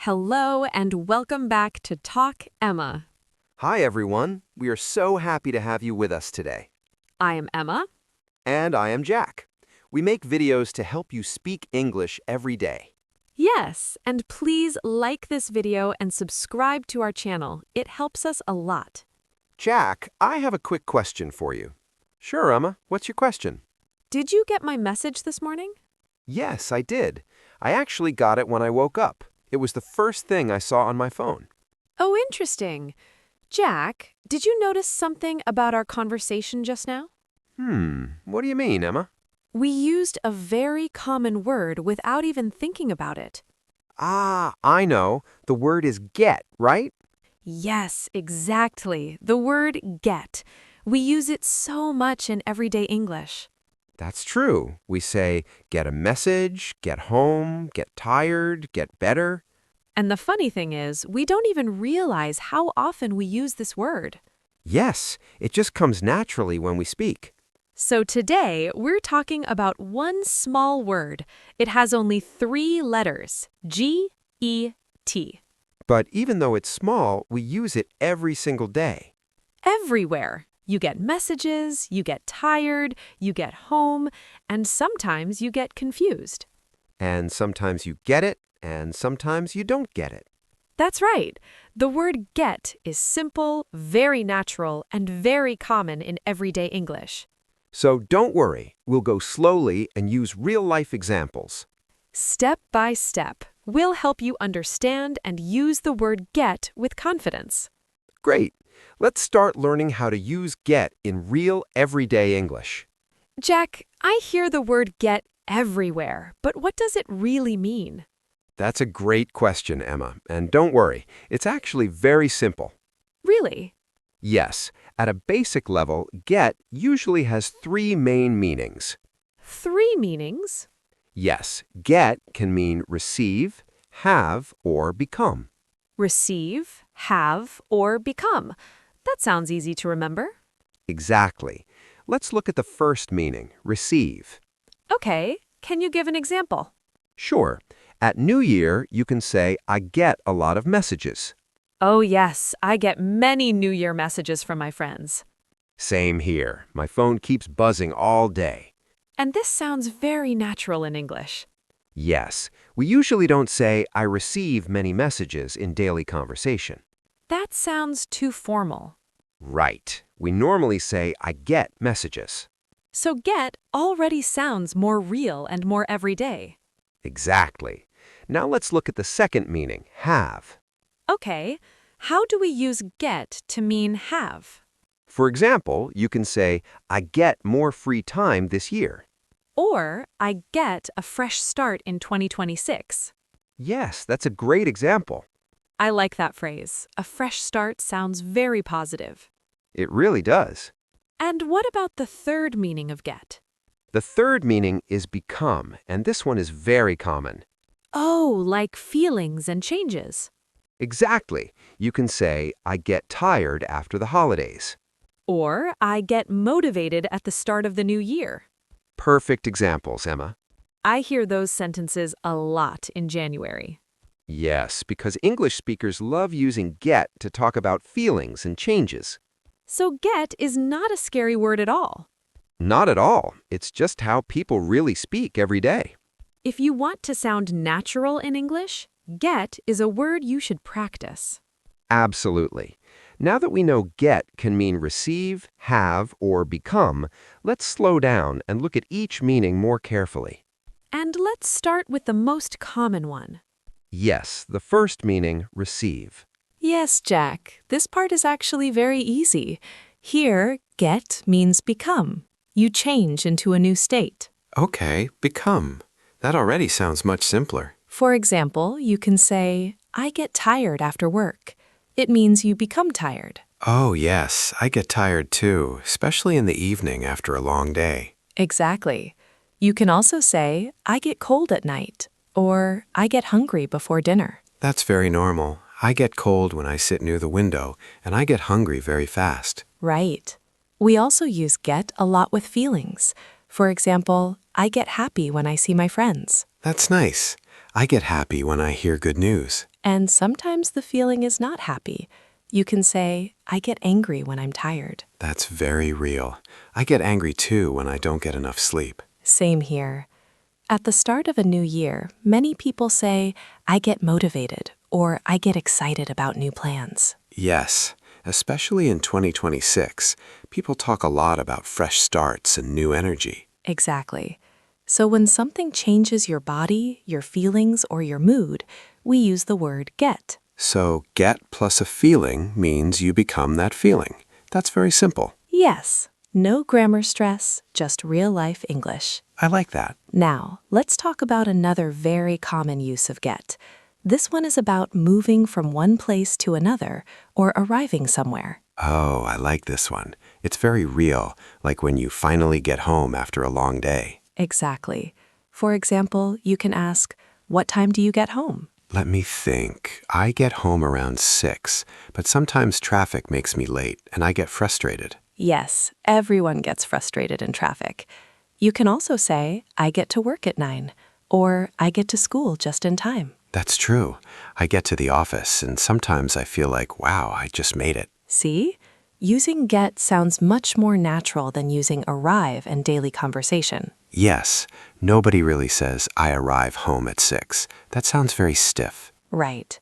Hello and welcome back to Talk Emma. Hi, everyone. We are so happy to have you with us today. I am Emma. And I am Jack. We make videos to help you speak English every day. Yes, and please like this video and subscribe to our channel. It helps us a lot. Jack, I have a quick question for you. Sure, Emma. What's your question? Did you get my message this morning? Yes, I did. I actually got it when I woke up. It was the first thing I saw on my phone. Oh, interesting. Jack, did you notice something about our conversation just now? What do you mean, Emma? We used a very common word without even thinking about it. Ah, I know. The word is get, right? Yes, exactly. The word get. We use it so much in everyday English. That's true. We say get a message, get home, get tired, get better. And the funny thing is, we don't even realize how often we use this word. Yes, it just comes naturally when we speak. So today, we're talking about one small word. It has only 3 letters, G-E-T. But even though it's small, we use it every single day. Everywhere. You get messages, you get tired, you get home, and sometimes you get confused. And sometimes you get it, and sometimes you don't get it. That's right. The word get is simple, very natural, and very common in everyday English. So don't worry, we'll go slowly and use real-life examples. Step by step, we'll help you understand and use the word get with confidence. Great! Let's start learning how to use get in real, everyday English. Jack, I hear the word get everywhere, but what does it really mean? That's a great question, Emma, and don't worry, it's actually very simple. Really? Yes, at a basic level, get usually has 3 main meanings. 3 meanings? Yes, get can mean receive, have, or become. Receive, have, or become. That sounds easy to remember. Exactly. Let's look at the first meaning, receive. Okay, can you give an example? Sure. At New Year, you can say, I get a lot of messages. Oh yes, I get many New Year messages from my friends. Same here. My phone keeps buzzing all day. And this sounds very natural in English. Yes, we usually don't say, I receive many messages in daily conversation. That sounds too formal. Right. We normally say, I get messages. So get already sounds more real and more everyday. Exactly. Now let's look at the second meaning, have. Okay, how do we use get to mean have? For example, you can say, I get more free time this year. Or I get a fresh start in 2026. Yes, that's a great example. I like that phrase. A fresh start sounds very positive. It really does. And what about the third meaning of get? The third meaning is become, and this one is very common. Oh, like feelings and changes. Exactly. You can say, I get tired after the holidays. Or I get motivated at the start of the new year. Perfect examples, Emma. I hear those sentences a lot in January. Yes, because English speakers love using get to talk about feelings and changes. So get is not a scary word at all. Not at all. It's just how people really speak every day. If you want to sound natural in English, get is a word you should practice. Absolutely. Now that we know get can mean receive, have, or become, let's slow down and look at each meaning more carefully. And let's start with the most common one. Yes, the first meaning, receive. Yes, Jack, this part is actually very easy. Here, get means become. You change into a new state. Okay, become. That already sounds much simpler. For example, you can say, I get tired after work. It means you become tired. Oh, yes, I get tired too, especially in the evening after a long day. Exactly. You can also say, I get cold at night, or I get hungry before dinner. That's very normal. I get cold when I sit near the window, and I get hungry very fast. Right. We also use get a lot with feelings. For example, I get happy when I see my friends. That's nice. I get happy when I hear good news. And sometimes the feeling is not happy. You can say, I get angry when I'm tired. That's very real. I get angry too when I don't get enough sleep. Same here. At the start of a new year, many people say, I get motivated or I get excited about new plans. Yes, especially in 2026, people talk a lot about fresh starts and new energy. Exactly. So when something changes your body, your feelings, or your mood, we use the word get. So get plus a feeling means you become that feeling. That's very simple. Yes, no grammar stress, just real-life English. I like that. Now, let's talk about another very common use of get. This one is about moving from one place to another or arriving somewhere. Oh, I like this one. It's very real, like when you finally get home after a long day. Exactly. For example, you can ask, what time do you get home? Let me think. I get home around 6, but sometimes traffic makes me late and I get frustrated. Yes, everyone gets frustrated in traffic. You can also say, I get to work at 9, or I get to school just in time. That's true. I get to the office and sometimes I feel like, wow, I just made it. See? Using get sounds much more natural than using arrive in daily conversation. Yes, nobody really says, I arrive home at 6. That sounds very stiff. Right.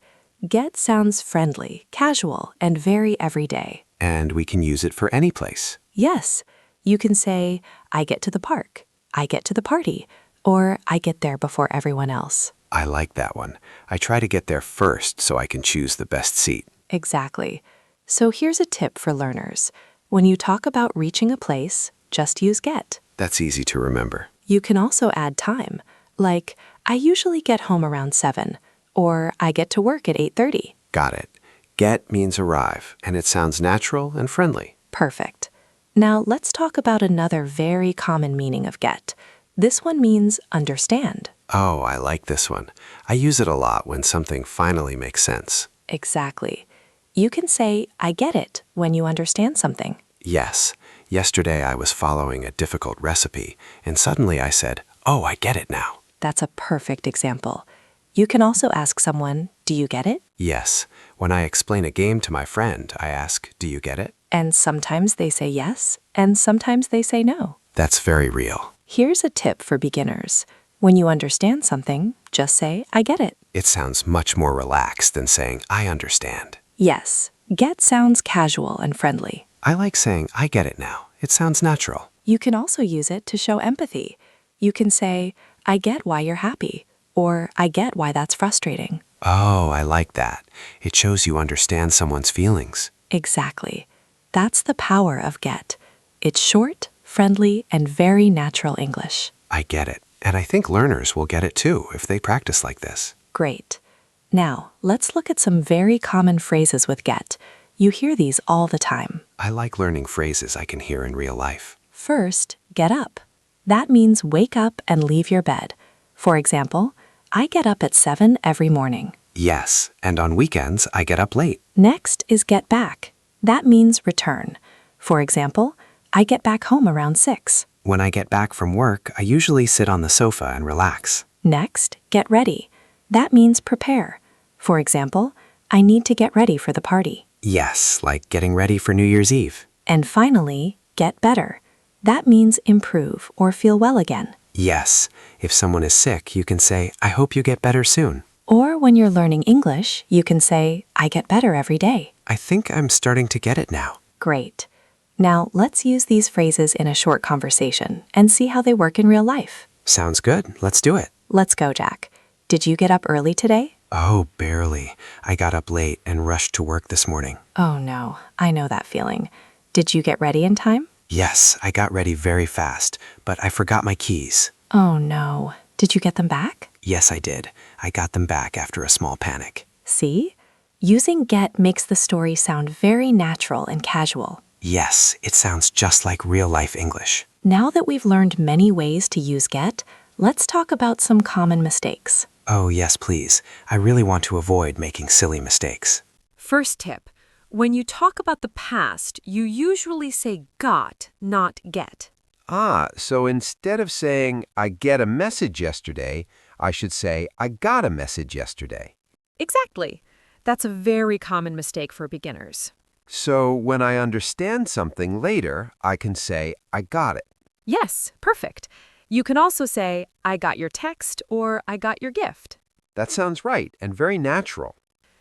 Get sounds friendly, casual, and very everyday. And we can use it for any place. Yes, you can say, I get to the park, I get to the party, or I get there before everyone else. I like that one. I try to get there first so I can choose the best seat. Exactly. So here's a tip for learners. When you talk about reaching a place, just use get. That's easy to remember. You can also add time, like, I usually get home around 7, or I get to work at 8:30. Got it. Get means arrive, and it sounds natural and friendly. Perfect. Now let's talk about another very common meaning of get. This one means understand. Oh, I like this one. I use it a lot when something finally makes sense. Exactly. You can say, I get it, when you understand something. Yes. Yesterday I was following a difficult recipe, and suddenly I said, oh, I get it now. That's a perfect example. You can also ask someone, do you get it? Yes. When I explain a game to my friend, I ask, do you get it? And sometimes they say yes, and sometimes they say no. That's very real. Here's a tip for beginners. When you understand something, just say, I get it. It sounds much more relaxed than saying, I understand. Yes, get sounds casual and friendly. I like saying, I get it now. It sounds natural. You can also use it to show empathy. You can say, I get why you're happy, or I get why that's frustrating. Oh, I like that. It shows you understand someone's feelings. Exactly. That's the power of get. It's short, friendly, and very natural English. I get it. And I think learners will get it too if they practice like this. Great. Now, let's look at some very common phrases with get. You hear these all the time. I like learning phrases I can hear in real life. First, get up. That means wake up and leave your bed. For example, I get up at 7 every morning. Yes, and on weekends I get up late. Next is get back. That means return. For example, I get back home around 6. When I get back from work, I usually sit on the sofa and relax. Next, get ready. That means prepare. For example, I need to get ready for the party. Yes, like getting ready for New Year's Eve. And finally, get better. That means improve or feel well again. Yes, if someone is sick, you can say, I hope you get better soon. Or when you're learning English, you can say, I get better every day. I think I'm starting to get it now. Great. Now, let's use these phrases in a short conversation and see how they work in real life. Sounds good. Let's do it. Let's go, Jack. Did you get up early today? Oh, barely. I got up late and rushed to work this morning. Oh no, I know that feeling. Did you get ready in time? Yes, I got ready very fast, but I forgot my keys. Oh no. Did you get them back? Yes, I did. I got them back after a small panic. See? Using get makes the story sound very natural and casual. Yes, it sounds just like real-life English. Now that we've learned many ways to use get, let's talk about some common mistakes. Oh, yes, please. I really want to avoid making silly mistakes. First tip. When you talk about the past, you usually say got, not get. So instead of saying, I get a message yesterday, I should say, I got a message yesterday. Exactly. That's a very common mistake for beginners. So when I understand something later, I can say, I got it. Yes, perfect. You can also say, I got your text or I got your gift. That sounds right and very natural.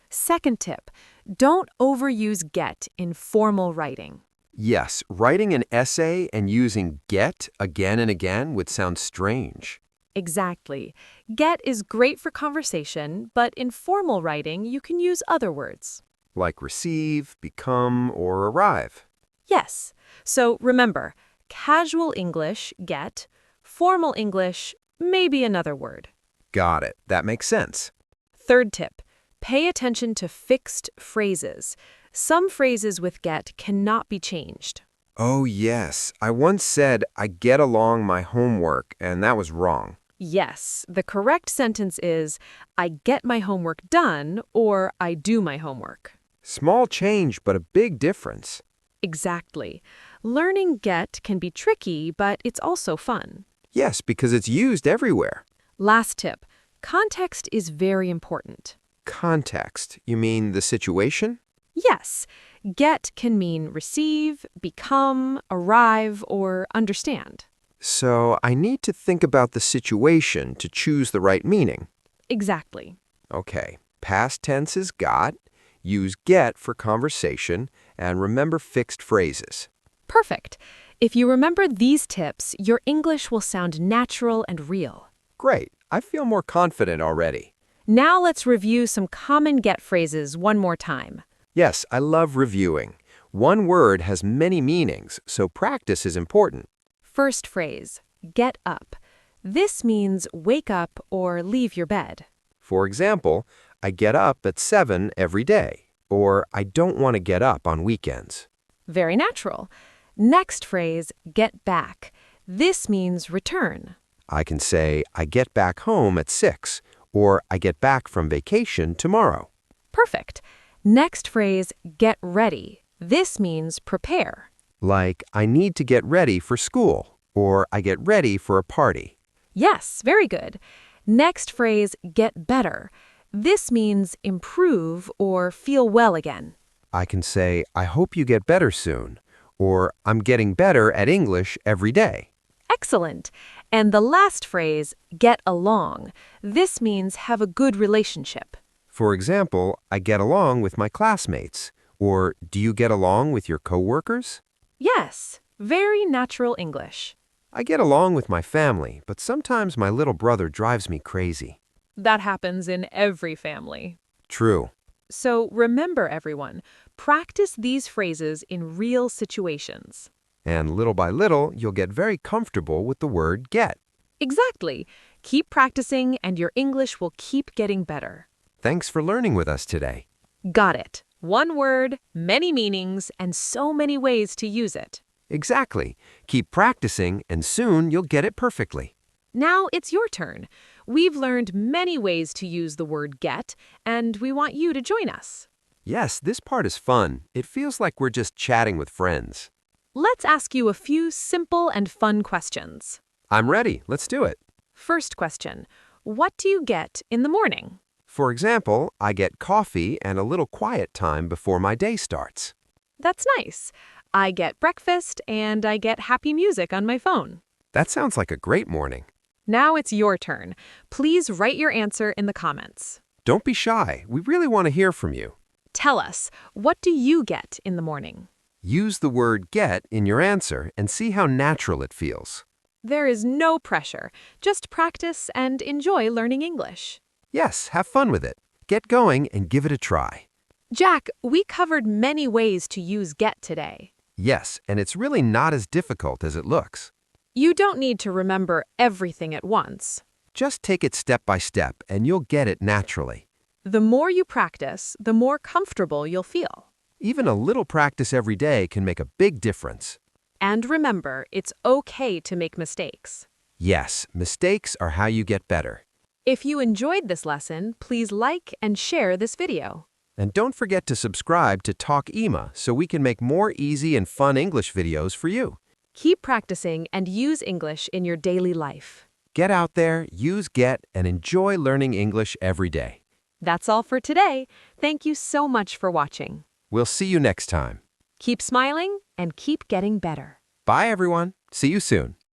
Second tip, don't overuse get in formal writing. Yes, writing an essay and using get again and again would sound strange. Exactly. Get is great for conversation, but in formal writing, you can use other words. Like receive, become, or arrive. Yes. So remember, casual English, get, formal English, maybe another word. Got it. That makes sense. Third tip, pay attention to fixed phrases. Some phrases with get cannot be changed. Oh, yes. I once said, I get along my homework, and that was wrong. Yes, the correct sentence is, I get my homework done or I do my homework. Small change, but a big difference. Exactly. Learning get can be tricky, but it's also fun. Yes, because it's used everywhere. Last tip, context is very important. Context. You mean the situation? Yes, get can mean receive, become, arrive, or understand. So I need to think about the situation to choose the right meaning. Exactly. Okay, past tense is got, use get for conversation, and remember fixed phrases. Perfect. If you remember these tips, your English will sound natural and real. Great, I feel more confident already. Now let's review some common get phrases one more time. Yes, I love reviewing. One word has many meanings, so practice is important. First phrase, get up. This means wake up or leave your bed. For example, I get up at 7 every day, or I don't want to get up on weekends. Very natural. Next phrase, get back. This means return. I can say, I get back home at 6, or I get back from vacation tomorrow. Perfect. Next phrase, get ready. This means prepare. Like, I need to get ready for school, or I get ready for a party. Yes, very good. Next phrase, get better. This means improve or feel well again. I can say, I hope you get better soon, or I'm getting better at English every day. Excellent. And the last phrase, get along. This means have a good relationship. For example, I get along with my classmates, or do you get along with your coworkers? Yes, very natural English. I get along with my family, but sometimes my little brother drives me crazy. That happens in every family. True. So remember, everyone, practice these phrases in real situations. And little by little, you'll get very comfortable with the word get. Exactly. Keep practicing and your English will keep getting better. Thanks for learning with us today. Got it. One word, many meanings, and so many ways to use it. Exactly. Keep practicing, and soon you'll get it perfectly. Now it's your turn. We've learned many ways to use the word get, and we want you to join us. Yes, this part is fun. It feels like we're just chatting with friends. Let's ask you a few simple and fun questions. I'm ready. Let's do it. First question, what do you get in the morning? For example, I get coffee and a little quiet time before my day starts. That's nice. I get breakfast and I get happy music on my phone. That sounds like a great morning. Now it's your turn. Please write your answer in the comments. Don't be shy. We really want to hear from you. Tell us, what do you get in the morning? Use the word get in your answer and see how natural it feels. There is no pressure. Just practice and enjoy learning English. Yes, have fun with it. Get going and give it a try. Jack, we covered many ways to use get today. Yes, and it's really not as difficult as it looks. You don't need to remember everything at once. Just take it step by step and you'll get it naturally. The more you practice, the more comfortable you'll feel. Even a little practice every day can make a big difference. And remember, it's okay to make mistakes. Yes, mistakes are how you get better. If you enjoyed this lesson, please like and share this video. And don't forget to subscribe to Talk EMA so we can make more easy and fun English videos for you. Keep practicing and use English in your daily life. Get out there, use get, and enjoy learning English every day. That's all for today. Thank you so much for watching. We'll see you next time. Keep smiling and keep getting better. Bye, everyone. See you soon.